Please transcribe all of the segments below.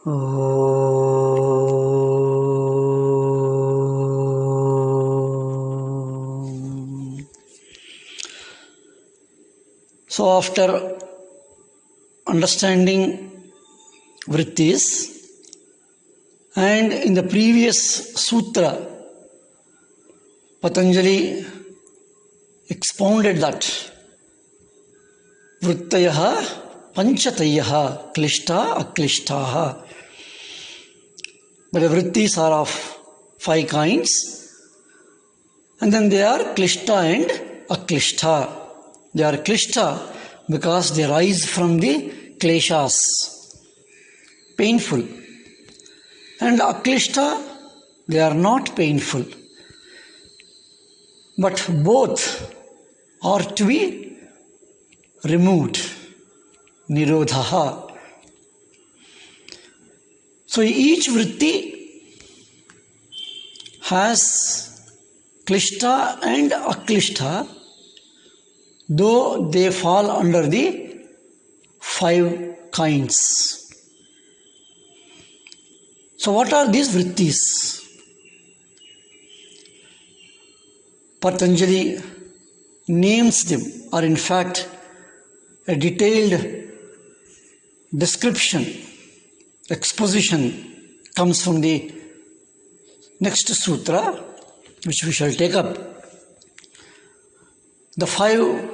So after understanding vrittis, and in the previous sutra, Patanjali expounded that vrittayaha panchatayaha klishta aklishtaha. But the vrittis are of 5 kinds, and then they are klishta and aklishta. They are klishta because they rise from the kleshas, painful. And aklishta, they are not painful. But both are to be removed. Nirodhaha. So each vritti has klishta and aklishta, though they fall under the 5 kinds. So what are these vrittis? Patanjali names them, or in fact a detailed description, exposition comes from the next sutra, which we shall take up. The 5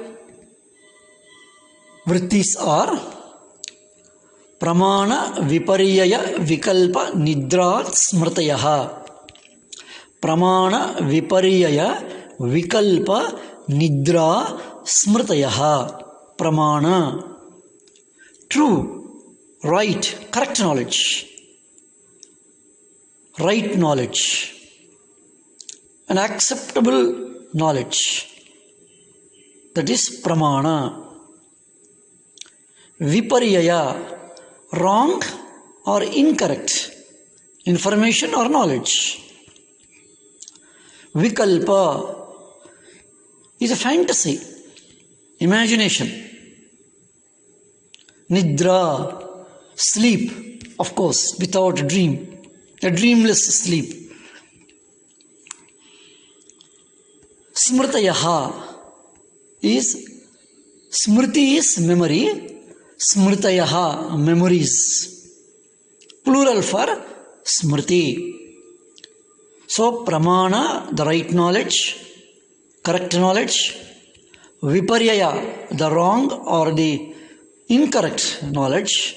vrittis are pramana viparyaya vikalpa nidra smrtayaha. Pramana viparyaya vikalpa nidra smrtayaha. Pramana, true, right, correct knowledge, right knowledge, an acceptable knowledge. That is pramana. Viparyaya, wrong or incorrect information or knowledge. Vikalpa is a fantasy, imagination. Nidra, sleep, of course, without a dream, a dreamless sleep. Smrtayaha is, smriti is memory, smrtayaha, memories, plural for smriti. So pramana, the right knowledge, correct knowledge. Viparyaya, the wrong or the incorrect knowledge.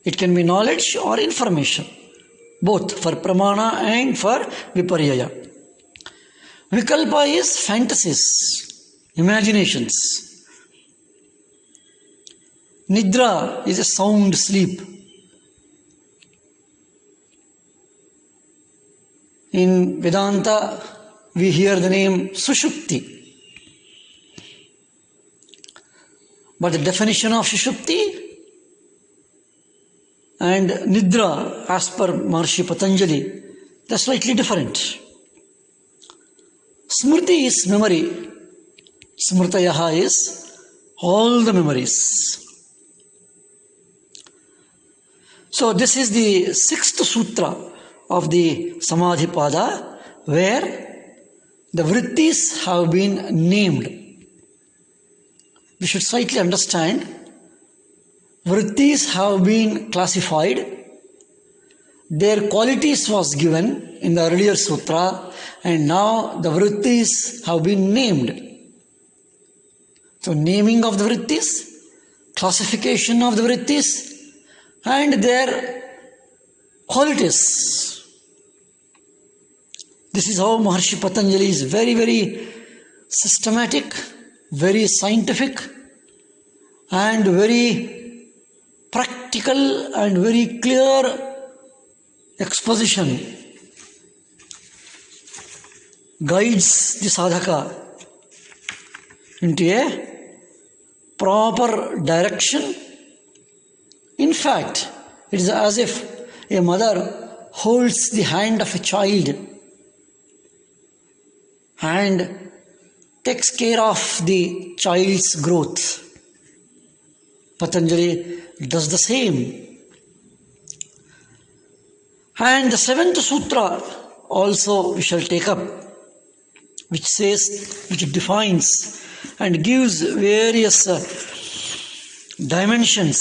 It can be knowledge or information, both for pramana and for viparyaya. Vikalpa is fantasies, imaginations. Nidra is a sound sleep. In Vedanta, we hear the name Sushupti. But the definition of Sushupti and Nidra, as per Maharishi Patanjali, they are slightly different. Smriti is memory. Smrtayaha is all the memories. So this is the 6th sutra of the Samadhipada, where the vrittis have been named. We should slightly understand, vrittis have been classified, their qualities was given in the earlier sutra, and now the vrittis have been named. So naming of the vrittis, classification of the vrittis, and their qualities. This is how Maharishi Patanjali is very, very systematic, very scientific, and very practical and very clear exposition guides the sadhaka into a proper direction. In fact, it is as if a mother holds the hand of a child and takes care of the child's growth. Patanjali does the same. And the seventh sutra also we shall take up, which defines and gives various dimensions,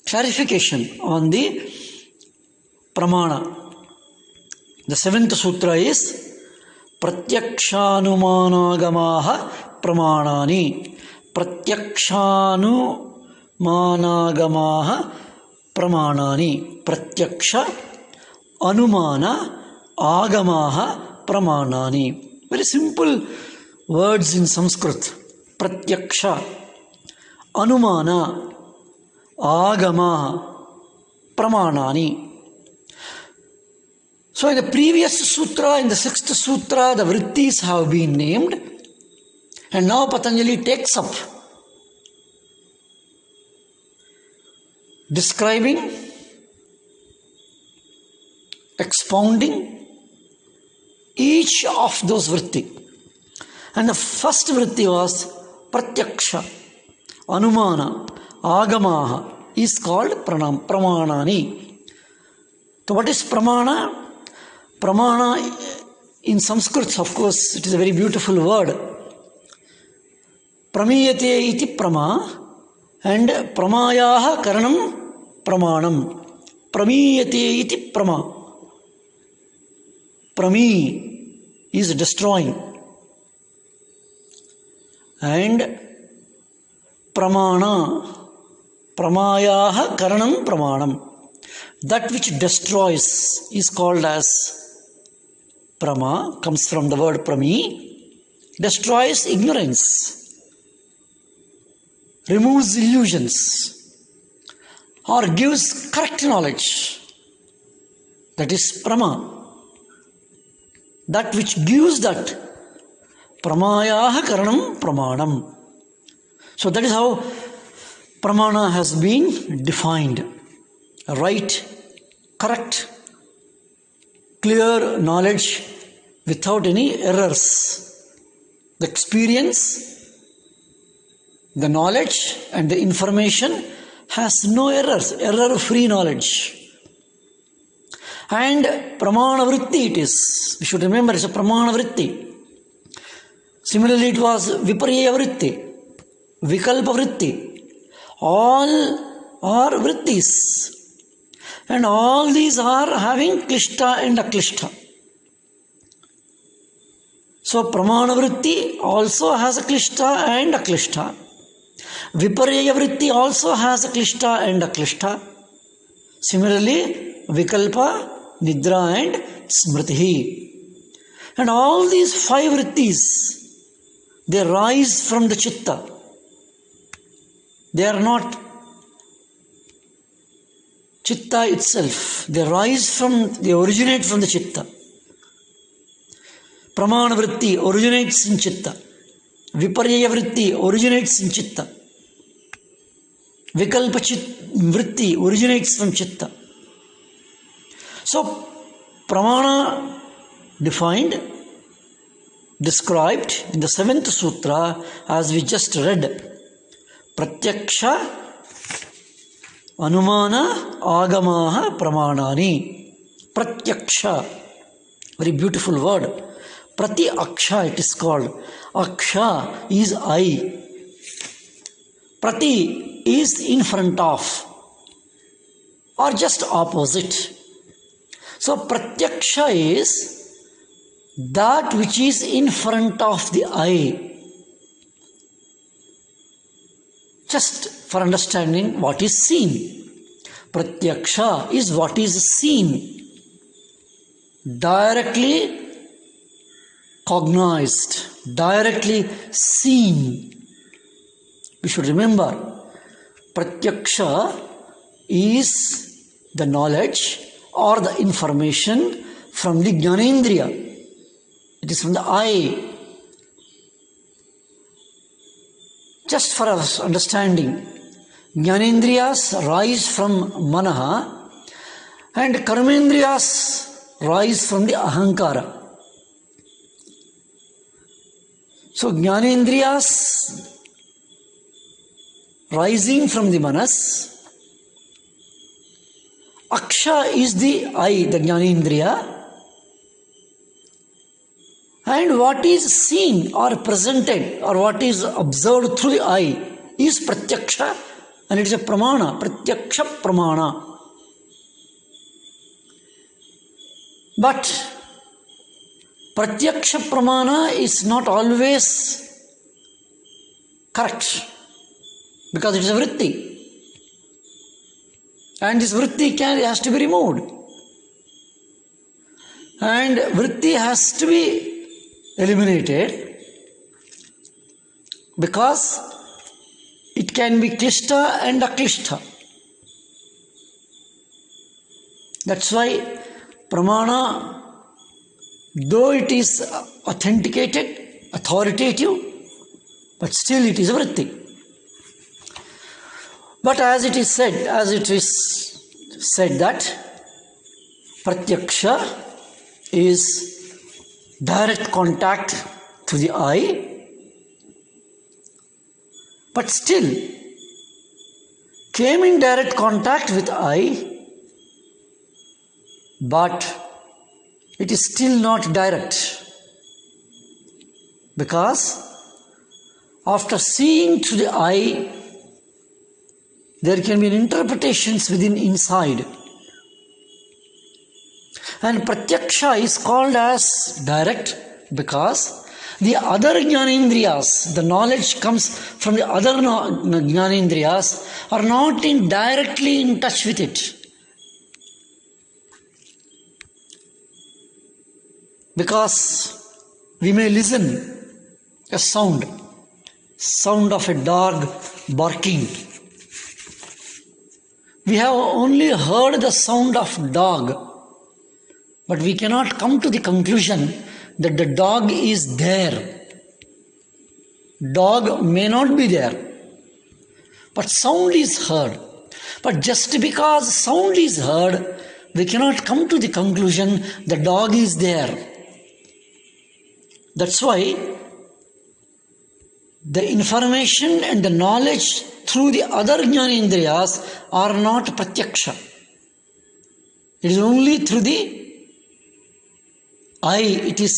clarification on the pramana. The seventh sutra is Pratyakshanumanagamah pramanani. Pratyakshanumanagamah pramanani. Pratyaksha anumana agamaha pramanani. Very simple words in Sanskrit. Pratyaksha, anumana, agamaha, pramanani. So in the previous sutra, in the sixth sutra, the vrittis have been named, and now Patanjali takes up describing, expounding each of those vritti. And the first vritti was Pratyaksha, Anumana, Agamaha, is called Pramanani. So what is Pramana? Pramana in Sanskrit, of course, it is a very beautiful word. Pramiyate iti prama, and pramayaha karanam pramanam. Pramiyate iti prama. Prami is destroying, and pramana, pramayaha karanam pramanam. That which destroys is called as prama, comes from the word prami, destroys ignorance, removes illusions, or gives correct knowledge. That is prama. That which gives that, pramayaha karanam pramanam. So that is how pramana has been defined. Right, correct, clear knowledge without any errors. The experience, the knowledge and the information has no errors, error-free knowledge. And pramana vritti it is. We should remember it's a pramana vritti. Similarly, it was viparya vritti, vikalpa vritti. All are vrittis. And all these are having klishta and aklishta. So pramana vritti also has a klishta and aklishta. Viparya vritti also has a klishta and aklishta. Similarly, vikalpa, nidra and smriti. And all these five vrittis, they rise from the chitta. They are not chitta itself. They originate from the chitta. Pramana vritti originates in chitta. Viparya vritti originates in chitta. Vikalpa vritti originates from chitta. So, pramana defined, described in the seventh sutra as we just read. Pratyaksha, Anumana, Agamaha, Pramanani. Pratyaksha, very beautiful word. Prati Aksha it is called. Aksha is I. Prati is in front of or just opposite. So Pratyaksha is that which is in front of the eye. Just for understanding what is seen. Pratyaksha is what is seen. Directly cognized, directly seen. We should remember, Pratyaksha is the knowledge or the information from the Jnanendriya. It is from the eye. Just for our understanding, Jnanendriyas rise from Manaha and Karmendriyas rise from the Ahankara. So Jnanendriyas rising from the Manas, Aksha is the eye, the Jnanendriya. And what is seen or presented or what is observed through the eye is Pratyaksha, and it is a Pramana, Pratyaksha Pramana. But Pratyaksha Pramana is not always correct because it is a vritti. And this vritti has to be removed. And vritti has to be eliminated because it can be klishta and aklishta. That's why pramana, though it is authenticated, authoritative, but still it is a vritti. But as it is said that pratyaksha is direct contact to the eye, but still came in direct contact with eye, but it is still not direct, because after seeing through the eye, there can be interpretations within inside. And Pratyaksha is called as direct because the other Jnanendriyas, the knowledge comes from the other Jnanendriyas, are not directly in touch with it. Because we may listen a sound of a dog barking. We have only heard the sound of dog, but we cannot come to the conclusion that the dog is there. Dog may not be there, but sound is heard. But just because sound is heard, we cannot come to the conclusion the dog is there. That's why the information and the knowledge through the other Jnanendriyas are not Pratyaksha. It is only through the eye, it is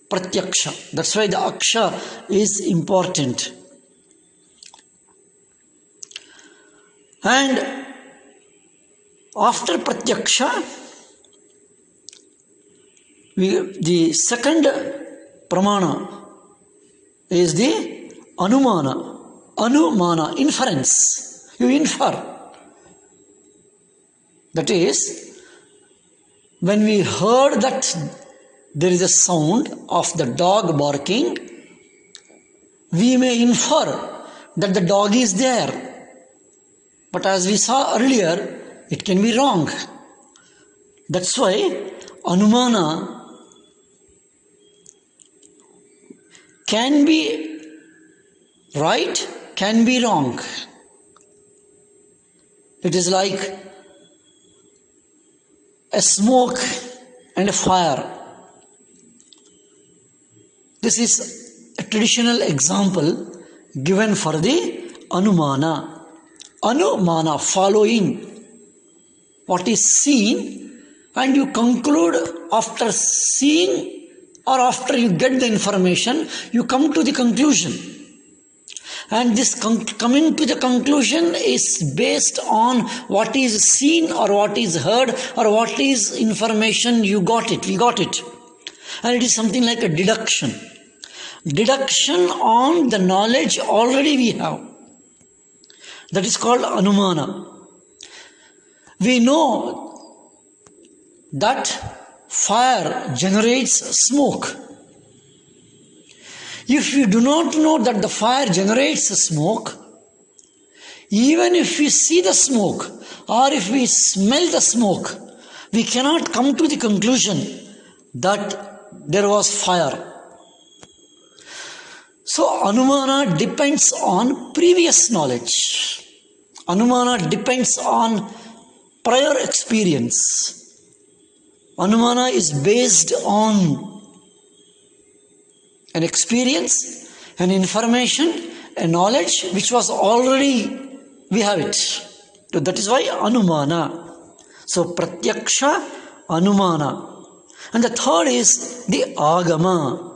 Pratyaksha. That's why the Aksha is important. And after Pratyaksha, the second Pramana is the Anumana, inference. You infer. That is, when we heard that there is a sound of the dog barking, we may infer that the dog is there. But as we saw earlier, it can be wrong. That's why Anumana can be right, can be wrong. It is like a smoke and a fire. This is a traditional example given for the Anumana. Anumana, following what is seen, and you conclude after seeing or after you get the information, you come to the conclusion. And this coming to the conclusion is based on what is seen or what is heard or what is information you got it, we got it. And it is something like a deduction. Deduction on the knowledge already we have. That is called Anumana. We know that fire generates smoke. If we do not know that the fire generates smoke, even if we see the smoke or if we smell the smoke, we cannot come to the conclusion that there was fire. So Anumana depends on previous knowledge. Anumana depends on prior experience. Anumana is based on an experience, an information, a knowledge which was already, we have it. So that is why Anumana. So pratyaksha, anumana. And the third is the agama.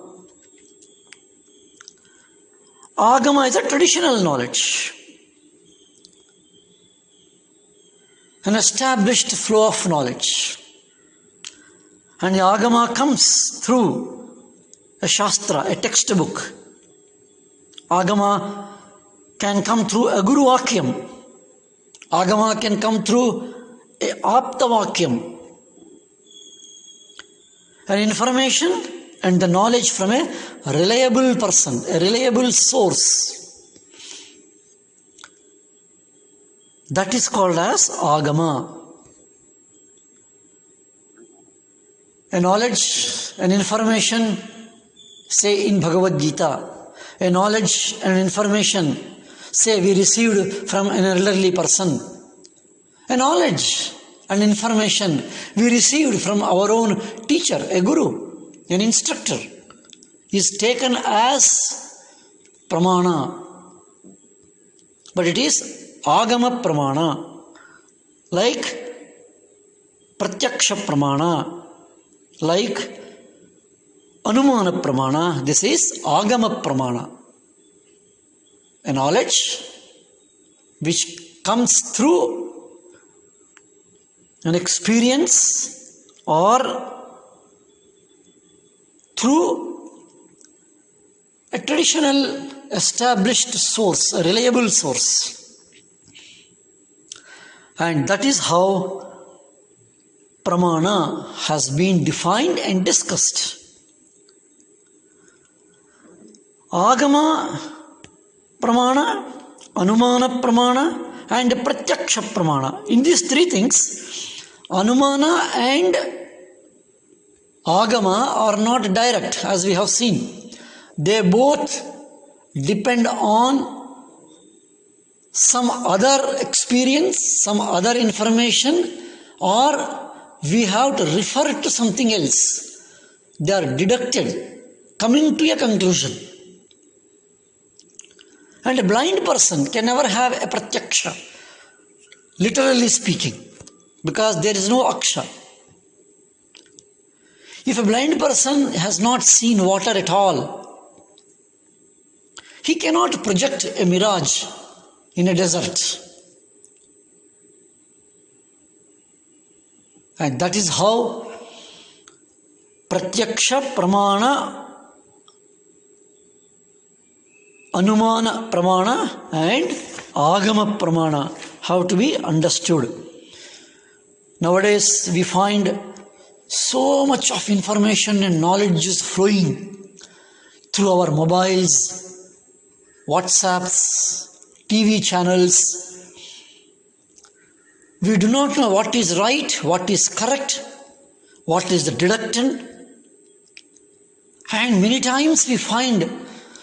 Agama is a traditional knowledge, an established flow of knowledge. And the agama comes through a shastra, a textbook. Agama can come through a guru vakyam. Agama can come through a apta vakyam. An information and the knowledge from a reliable person, a reliable source. That is called as agama. A knowledge, an information, say in Bhagavad Gita, a knowledge and information, say we received from an elderly person. A knowledge and information we received from our own teacher, a guru, an instructor, is taken as pramana. But it is agama pramana, like pratyaksha pramana, like anumana pramana. This is agama pramana, a knowledge which comes through an experience or through a traditional established source, a reliable source. And that is how pramana has been defined and discussed. Agama pramana, anumana pramana, and pratyaksha pramana. In these three things, anumana and agama are not direct, as we have seen. They both depend on some other experience, some other information, or we have to refer to something else. They are deducted, coming to a conclusion. And a blind person can never have a pratyaksha, literally speaking, because there is no aksha. If a blind person has not seen water at all, he cannot project a mirage in a desert. And that is how pratyaksha pramana, anumana pramana and agama pramana have to be understood. Nowadays we find so much of information and knowledge is flowing through our mobiles, WhatsApps, TV channels. We do not know what is right, what is correct, what is the deduction. And many times we find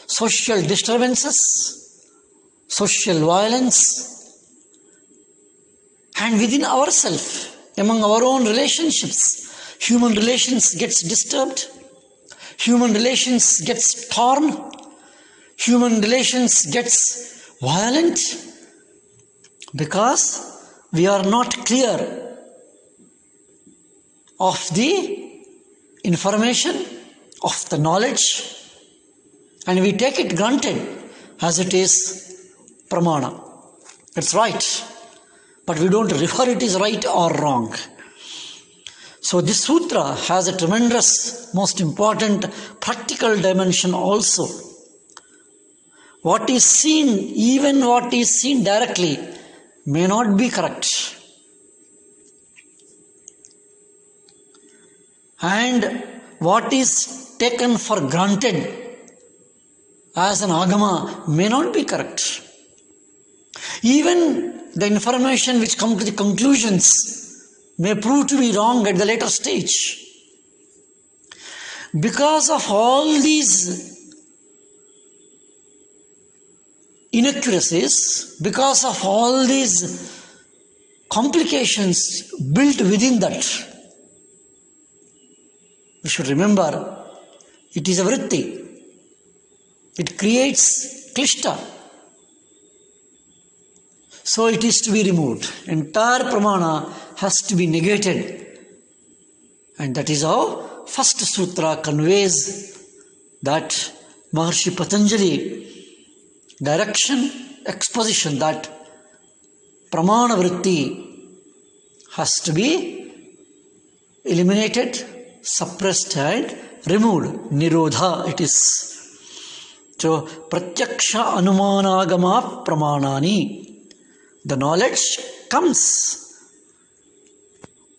social disturbances, social violence, and within ourselves, among our own relationships, human relations gets disturbed, human relations gets torn, human relations gets violent, because we are not clear of the information, of the knowledge, and we take it granted as it is pramana. It's right, but we don't refer it is right or wrong. So this sutra has a tremendous, most important practical dimension also. What is seen, even what is seen directly, may not be correct. And what is taken for granted as an agama may not be correct. Even the information which come to the conclusions may prove to be wrong at the later stage. Because of all these inaccuracies, because of all these complications built within that, we should remember it is a vritti. It creates klishta. So it is to be removed. Entire pramana has to be negated. And that is how first sutra conveys that Maharshi Patanjali direction, exposition that pramana vritti has to be eliminated, suppressed and removed. Nirodha it is. So, pratyaksha anumanagama pramanani. The knowledge comes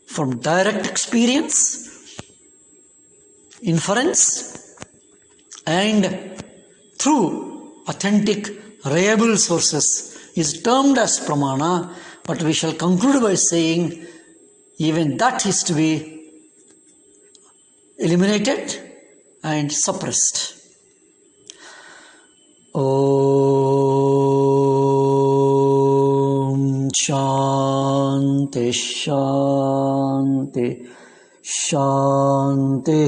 from direct experience, inference, and through authentic, reliable sources is termed as pramana, but we shall conclude by saying even that is to be eliminated and suppressed. Om Shanti Shanti Shanti.